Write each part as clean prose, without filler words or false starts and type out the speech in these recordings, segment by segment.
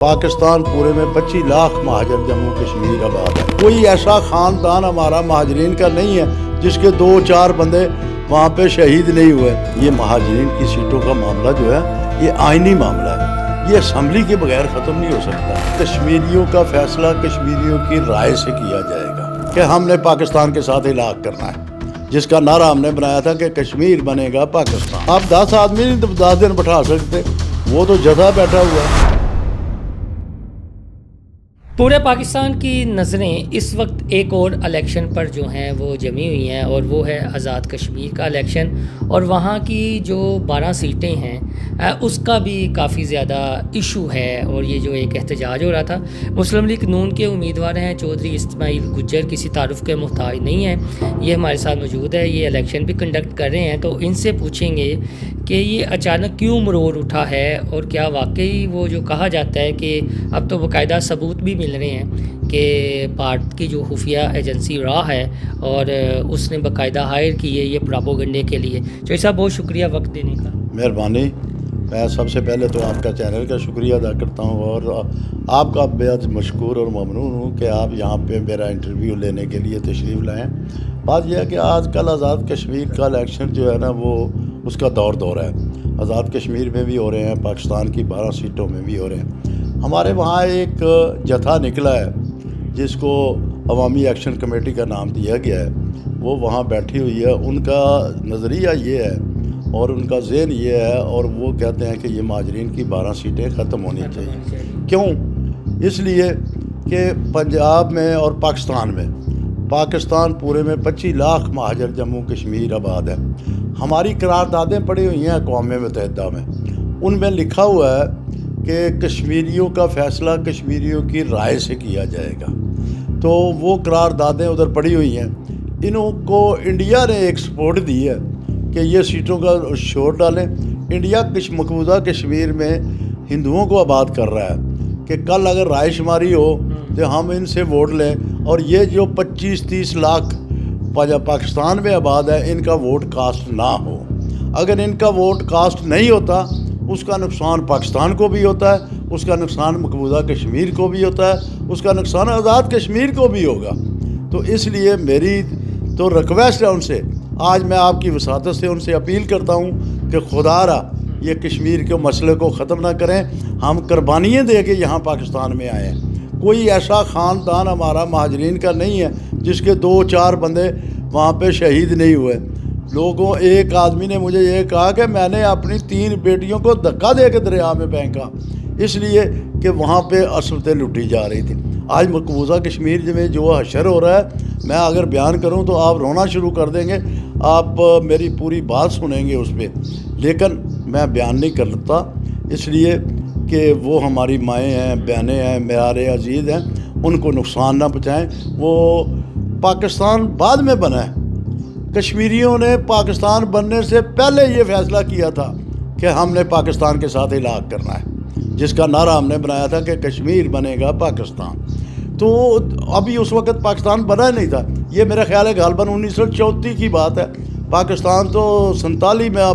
پاکستان پورے میں 25 لاکھ مہاجر جموں کشمیر آباد ہے۔ کوئی ایسا خاندان ہمارا مہاجرین کا نہیں ہے جس کے 2-4 بندے وہاں پہ شہید نہیں ہوئے۔ یہ مہاجرین کی سیٹوں کا معاملہ جو ہے یہ آئینی معاملہ ہے، یہ اسمبلی کے بغیر ختم نہیں ہو سکتا۔ کشمیریوں کا فیصلہ کشمیریوں کی رائے سے کیا جائے گا کہ ہم نے پاکستان کے ساتھ علاقہ کرنا ہے، جس کا نعرہ ہم نے بنایا تھا کہ کشمیر بنے گا پاکستان۔ آپ 10 آدمی نہیں تو 10 دن بٹھا سکتے، وہ تو جگہ بیٹھا ہوا ہے۔ پورے پاکستان کی نظریں اس وقت ایک اور الیکشن پر جو ہیں وہ جمی ہوئی ہیں، اور وہ ہے آزاد کشمیر کا الیکشن، اور وہاں کی جو 12 سیٹیں ہیں اس کا بھی کافی زیادہ ایشو ہے، اور یہ جو ایک احتجاج ہو رہا تھا۔ مسلم لیگ نون کے امیدوار ہیں چودھری اسماعیل گجر، کسی تعارف کے محتاج نہیں ہیں، یہ ہمارے ساتھ موجود ہے، یہ الیکشن بھی کنڈکٹ کر رہے ہیں، تو ان سے پوچھیں گے کہ یہ اچانک کیوں مروڑ اٹھا ہے، اور کیا واقعی وہ جو کہا جاتا ہے کہ اب تو باقاعدہ ثبوت بھی مل رہے ہیں کہ بھارت کی جو خفیہ ایجنسی را ہے اور اس نے باقاعدہ ہائر کی ہے یہ پراپوگنڈے کے لیے۔ چوہدری صاحب بہت شکریہ وقت دینے کا۔ مہربانی۔ میں سب سے پہلے تو آپ کا چینل کا شکریہ ادا کرتا ہوں، اور آپ کا بہت مشکور اور ممنون ہوں کہ آپ یہاں پہ میرا انٹرویو لینے کے لیے تشریف لائیں۔ بات یہ ہے کہ آج کل آزاد کشمیر کا الیکشن جو ہے نا وہ اس کا دور ہے۔ آزاد کشمیر میں بھی ہو رہے ہیں، پاکستان کی 12 سیٹوں میں بھی ہو رہے ہیں۔ ہمارے وہاں ایک جتھا نکلا ہے جس کو عوامی ایکشن کمیٹی کا نام دیا گیا ہے، وہ وہاں بیٹھی ہوئی ہے۔ ان کا نظریہ یہ ہے اور ان کا ذہن یہ ہے، اور وہ کہتے ہیں کہ یہ مہاجرین کی 12 سیٹیں ختم ہونی چاہیے۔ کیوں؟ اس لیے کہ پنجاب میں اور پاکستان پورے میں 25 لاکھ مہاجر جموں کشمیر آباد ہے۔ ہماری قراردادیں پڑی ہوئی ہیں اقوام متحدہ میں، ان میں لکھا ہوا ہے کہ کشمیریوں کا فیصلہ کشمیریوں کی رائے سے کیا جائے گا۔ تو وہ قراردادیں ادھر پڑی ہوئی ہیں۔ انہوں کو انڈیا نے ایک سپورٹ دی ہے کہ یہ سیٹوں کا شور ڈالیں۔ انڈیا مقبوضہ کشمیر میں ہندوؤں کو آباد کر رہا ہے کہ کل اگر رائے شماری ہو تو ہم ان سے ووٹ لیں، اور یہ جو 25-30 لاکھ پاکستان میں آباد ہے ان کا ووٹ کاسٹ نہ ہو۔ اگر ان کا ووٹ کاسٹ نہیں ہوتا اس کا نقصان پاکستان کو بھی ہوتا ہے، اس کا نقصان مقبوضہ کشمیر کو بھی ہوتا ہے، اس کا نقصان آزاد کشمیر کو بھی ہوگا۔ تو اس لیے میری تو ریکویسٹ ہے ان سے، آج میں آپ کی وساطت سے ان سے اپیل کرتا ہوں کہ خدا را یہ کشمیر کے مسئلے کو ختم نہ کریں۔ ہم قربانیاں دے کے یہاں پاکستان میں آئے ہیں۔ کوئی ایسا خاندان ہمارا مہاجرین کا نہیں ہے جس کے 2-4 بندے وہاں پہ شہید نہیں ہوئے۔ ایک آدمی نے مجھے یہ کہا کہ میں نے اپنی 3 بیٹیوں کو دھکا دے کے دریا میں پھینکا، اس لیے کہ وہاں پہ عصمتیں لوٹی جا رہی تھیں۔ آج مقبوضہ کشمیر میں جو حشر ہو رہا ہے، میں اگر بیان کروں تو آپ رونا شروع کر دیں گے، آپ میری پوری بات سنیں گے اس پہ، لیکن میں بیان نہیں کرتا، اس لیے کہ وہ ہماری مائیں ہیں، بہنیں ہیں، میارے عزیز ہیں، ان کو نقصان نہ پہنچائیں۔ وہ پاکستان بعد میں بنا ہے، کشمیریوں نے پاکستان بننے سے پہلے یہ فیصلہ کیا تھا کہ ہم نے پاکستان کے ساتھ علاقہ کرنا ہے، جس کا نعرہ ہم نے بنایا تھا کہ کشمیر بنے گا پاکستان۔ تو ابھی اس وقت پاکستان بنا ہی نہیں تھا، یہ میرا خیال ہے غالباً 1934 کی بات ہے۔ پاکستان تو 47 میں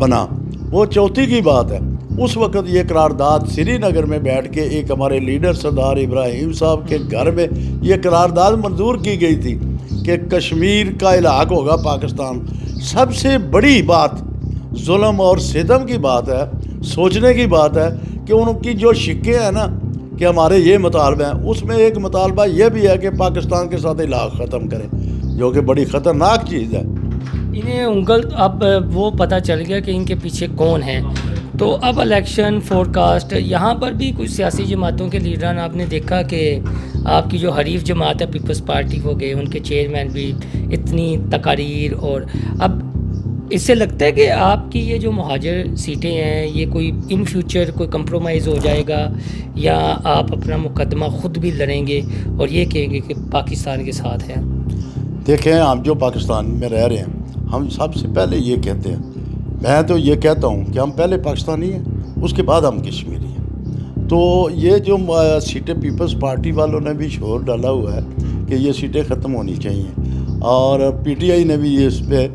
بنا، وہ 34 کی بات ہے۔ اس وقت یہ قرارداد سری نگر میں بیٹھ کے ایک ہمارے لیڈر سردار ابراہیم صاحب کے گھر میں یہ قرارداد منظور کی گئی تھی کہ کشمیر کا علاقہ ہوگا پاکستان۔ سب سے بڑی بات ظلم اور ستم کی بات ہے، سوچنے کی بات ہے کہ ان کی جو شکیں ہیں نا کہ ہمارے یہ مطالبہ ہیں، اس میں ایک مطالبہ یہ بھی ہے کہ پاکستان کے ساتھ علاقہ ختم کریں، جو کہ بڑی خطرناک چیز ہے۔ انہیں اب وہ پتہ چل گیا کہ ان کے پیچھے کون ہیں۔ تو اب الیکشن فورکاسٹ یہاں پر بھی کچھ سیاسی جماعتوں کے لیڈران آپ نے دیکھا کہ آپ کی جو حریف جماعت ہے پیپلز پارٹی ہو گئے، ان کے چیئرمین بھی اتنی تقاریر، اور اب اس سے لگتا ہے کہ آپ کی یہ جو مہاجر سیٹیں ہیں یہ کوئی ان فیوچر کوئی کمپرومائز ہو جائے گا، یا آپ اپنا مقدمہ خود بھی لڑیں گے اور یہ کہیں گے کہ پاکستان کے ساتھ ہیں؟ دیکھیں، ہم جو پاکستان میں رہ رہے ہیں، ہم سب سے پہلے یہ کہتے ہیں، میں تو یہ کہتا ہوں کہ ہم پہلے پاکستانی ہیں، اس کے بعد ہم کشمیری ہیں۔ تو یہ جو سیٹیں پیپلز پارٹی والوں نے بھی شور ڈالا ہوا ہے کہ یہ سیٹیں ختم ہونی چاہیے، اور پی ٹی آئی نے بھی اس پہ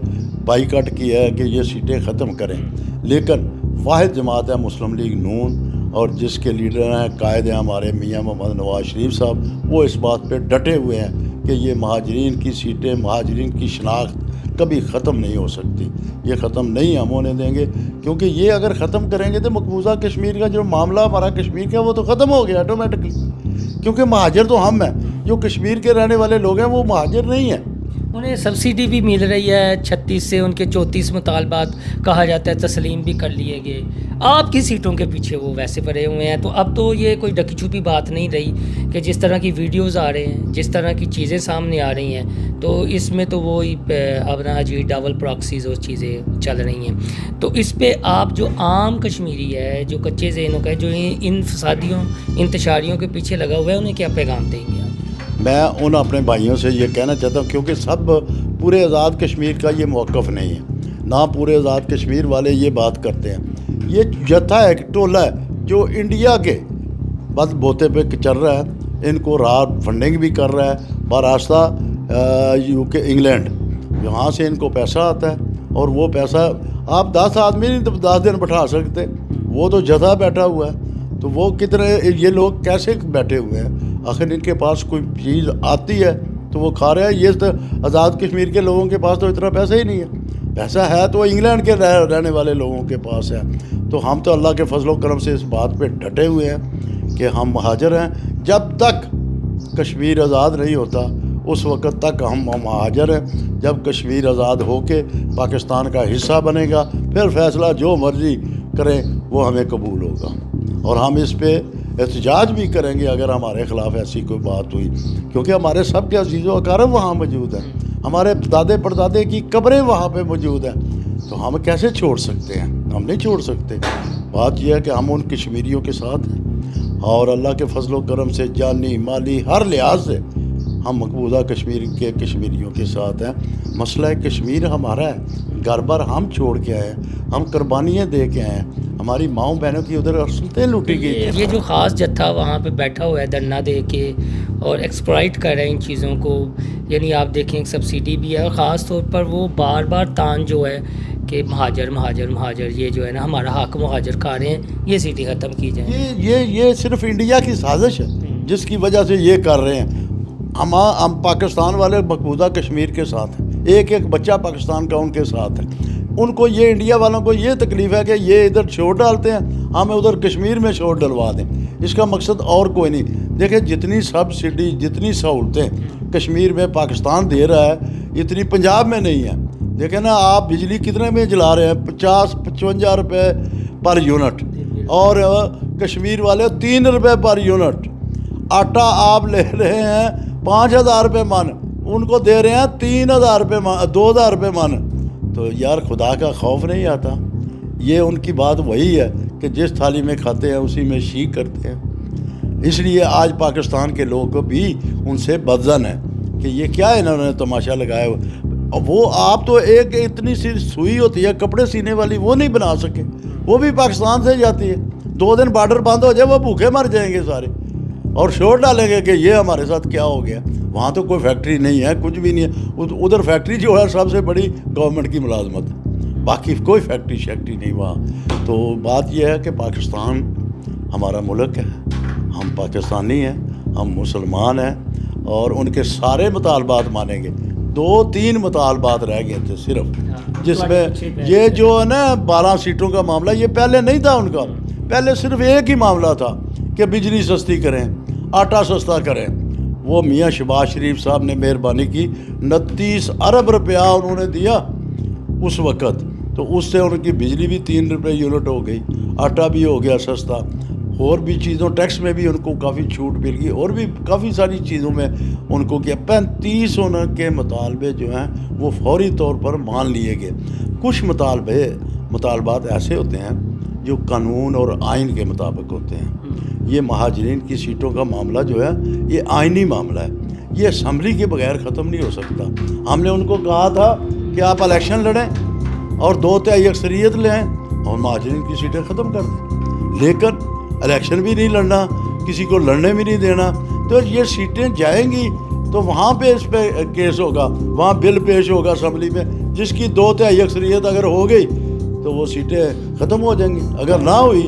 بائیکاٹ کیا ہے کہ یہ سیٹیں ختم کریں، لیکن واحد جماعت ہے مسلم لیگ نون، اور جس کے لیڈر ہیں قائد ہیں ہمارے میاں محمد نواز شریف صاحب، وہ اس بات پہ ڈٹے ہوئے ہیں کہ یہ مہاجرین کی سیٹیں، مہاجرین کی شناخت کبھی ختم نہیں ہو سکتی، یہ ختم نہیں ہم ہونے دیں گے، کیونکہ یہ اگر ختم کریں گے تو مقبوضہ کشمیر کا جو معاملہ ہمارا کشمیر کا وہ تو ختم ہو گیا آٹومیٹکلی، کیونکہ مہاجر تو ہم ہیں، جو کشمیر کے رہنے والے لوگ ہیں وہ مہاجر نہیں ہیں۔ انہیں سبسڈی بھی مل رہی ہے، 36 سے ان کے 34 مطالبات کہا جاتا ہے تسلیم بھی کر لیے گئے، آپ کی سیٹوں کے پیچھے وہ ویسے پڑے ہوئے ہیں۔ تو اب تو یہ کوئی ڈکی چھپی بات نہیں رہی کہ جس طرح کی ویڈیوز آ رہے ہیں، جس طرح کی چیزیں سامنے آ رہی ہیں، تو اس میں تو وہی اپنا جی ڈبل پراکسیز اور چیزیں چل رہی ہیں۔ تو اس پہ آپ جو عام کشمیری ہے، جو کچے ذہنوں کا ہے، جو ان فسادیوں انتشاریوں کے پیچھے لگا ہوا ہے، انہیں کیا پیغام دیں گے آپ؟ میں ان اپنے بھائیوں سے یہ کہنا چاہتا ہوں، کیونکہ سب پورے آزاد کشمیر کا یہ موقف نہیں ہے، نہ پورے آزاد کشمیر والے یہ بات کرتے ہیں، یہ جتھا ہے، ٹولہ ہے جو انڈیا کے بس بوتے پہ چل رہا ہے، ان کو راہ فنڈنگ بھی کر رہا ہے براستہ UK انگلینڈ، یہاں سے ان کو پیسہ آتا ہے، اور وہ پیسہ آپ 10 آدمی نہیں تو 10 دن بٹھا سکتے، وہ تو جتھا بیٹھا ہوا ہے، تو وہ کتنے یہ لوگ کیسے بیٹھے ہوئے ہیں؟ آخر ان کے پاس کوئی چیز آتی ہے تو وہ کھا رہے ہیں، یہ تو آزاد کشمیر کے لوگوں کے پاس تو اتنا پیسہ ہی نہیں ہے، پیسہ ہے تو انگلینڈ کے رہنے والے لوگوں کے پاس ہے۔ تو ہم تو اللہ کے فضل و کرم سے اس بات پہ ڈٹے ہوئے ہیں کہ ہم مہاجر ہیں، جب تک کشمیر آزاد نہیں ہوتا اس وقت تک ہم مہاجر ہیں، جب کشمیر آزاد ہو کے پاکستان کا حصہ بنے گا پھر فیصلہ جو مرضی کریں وہ ہمیں قبول ہوگا، اور ہم اس پہ احتجاج بھی کریں گے اگر ہمارے خلاف ایسی کوئی بات ہوئی، کیونکہ ہمارے سب کے عزیز و اقارب وہاں موجود ہیں، ہمارے دادے پردادے کی قبریں وہاں پہ موجود ہیں، تو ہم کیسے چھوڑ سکتے ہیں؟ ہم نہیں چھوڑ سکتے۔ بات یہ ہے کہ ہم ان کشمیریوں کے ساتھ ہیں، اور اللہ کے فضل و کرم سے جانی مالی ہر لحاظ سے ہم مقبوضہ کشمیر کے کشمیریوں کے ساتھ ہیں۔ مسئلہ کشمیر ہمارا ہے، گھر بار ہم چھوڑ کے آئے ہیں، ہم قربانیاں دے کے آئے ہیں، ہماری ماؤں بہنوں کی ادھر عصمتیں لوٹی گئی تھیں۔ یہ جو خاص جتھا وہاں پہ بیٹھا ہوا ہے دھرنا دے کے اور ایکسپلائٹ کر رہے ہیں ان چیزوں کو، یعنی آپ دیکھیں سبسڈی بھی ہے، اور خاص طور پر وہ بار بار تان جو ہے کہ مہاجر مہاجر مہاجر، یہ جو ہے نا ہمارا حق مہاجر کھا رہے ہیں، یہ سیٹیں ختم کی جائیں۔ یہ صرف انڈیا کی سازش ہے جس کی وجہ سے یہ کر رہے ہیں۔ ہم پاکستان والے مقبوضہ کشمیر کے ساتھ ہیں، ایک ایک بچہ پاکستان کا ان کے ساتھ ہے، ان کو یہ انڈیا والوں کو یہ تکلیف ہے کہ یہ ادھر شور ڈالتے ہیں، ہمیں ادھر کشمیر میں شور ڈلوا دیں، اس کا مقصد اور کوئی نہیں۔ دیکھیں جتنی سبسڈی جتنی سہولتیں کشمیر میں پاکستان دے رہا ہے اتنی پنجاب میں نہیں ہے۔ دیکھیں نا آپ بجلی کتنے میں جلا رہے ہیں، 50-55 روپے پر یونٹ، اور کشمیر والے 3 روپے پر یونٹ۔ آٹا آپ لے رہے ہیں 5,000 روپے من، ان کو دے رہے ہیں 3,000 روپے من، 2,000 روپے من۔ تو یار خدا کا خوف نہیں آتا؟ یہ ان کی بات وہی ہے کہ جس تھالی میں کھاتے ہیں اسی میں شیک کرتے ہیں۔ اس لیے آج پاکستان کے لوگ بھی ان سے بدظن ہیں کہ یہ کیا انہوں نے تماشا لگایا ہوا۔ وہ آپ تو ایک اتنی سی سوئی ہوتی ہے کپڑے سینے والی، وہ نہیں بنا سکے، وہ بھی پاکستان سے جاتی ہے، 2 دن بارڈر بند ہو جائے وہ بھوکے مر جائیں گے سارے، اور شور ڈالیں گے کہ یہ ہمارے ساتھ کیا ہو گیا۔ وہاں تو کوئی فیکٹری نہیں ہے، کچھ بھی نہیں ہے، ادھر فیکٹری جو ہے سب سے بڑی گورنمنٹ کی ملازمت ہے، باقی کوئی فیکٹری شیکٹری نہیں وہاں۔ تو بات یہ ہے کہ پاکستان ہمارا ملک ہے، ہم پاکستانی ہیں، ہم مسلمان ہیں، اور ان کے سارے مطالبات مانیں گے۔ 2-3 مطالبات رہ گئے تھے صرف، جس میں یہ جو ہے نا 12 سیٹوں کا معاملہ، یہ پہلے نہیں تھا ان کا، پہلے صرف ایک ہی معاملہ تھا کہ بجلی سستی کریں، آٹا سستا کریں۔ وہ میاں شہباز شریف صاحب نے مہربانی کی، 29 ارب روپیہ انہوں نے دیا اس وقت، تو اس سے ان کی بجلی بھی 3 روپے یونٹ ہو گئی، آٹا بھی ہو گیا سستا، اور بھی چیزوں ٹیکس میں بھی ان کو کافی چھوٹ مل گئی، اور بھی کافی ساری چیزوں میں ان کو کیا 35 ان کے مطالبے جو ہیں وہ فوری طور پر مان لیے گئے۔ کچھ مطالبات ایسے ہوتے ہیں جو قانون اور آئین کے مطابق ہوتے ہیں۔ یہ مہاجرین کی سیٹوں کا معاملہ جو ہے یہ آئینی معاملہ ہے، یہ اسمبلی کے بغیر ختم نہیں ہو سکتا۔ ہم نے ان کو کہا تھا کہ آپ الیکشن لڑیں اور 2/3 اکثریت لیں اور مہاجرین کی سیٹیں ختم کر دیں، لیکن الیکشن بھی نہیں لڑنا، کسی کو لڑنے بھی نہیں دینا، تو یہ سیٹیں جائیں گی تو وہاں پہ اس پہ کیس ہوگا، وہاں بل پیش ہوگا اسمبلی میں، جس کی 2/3 اکثریت اگر ہو گئی تو وہ سیٹیں ختم ہو جائیں گی، اگر نہ ہوئی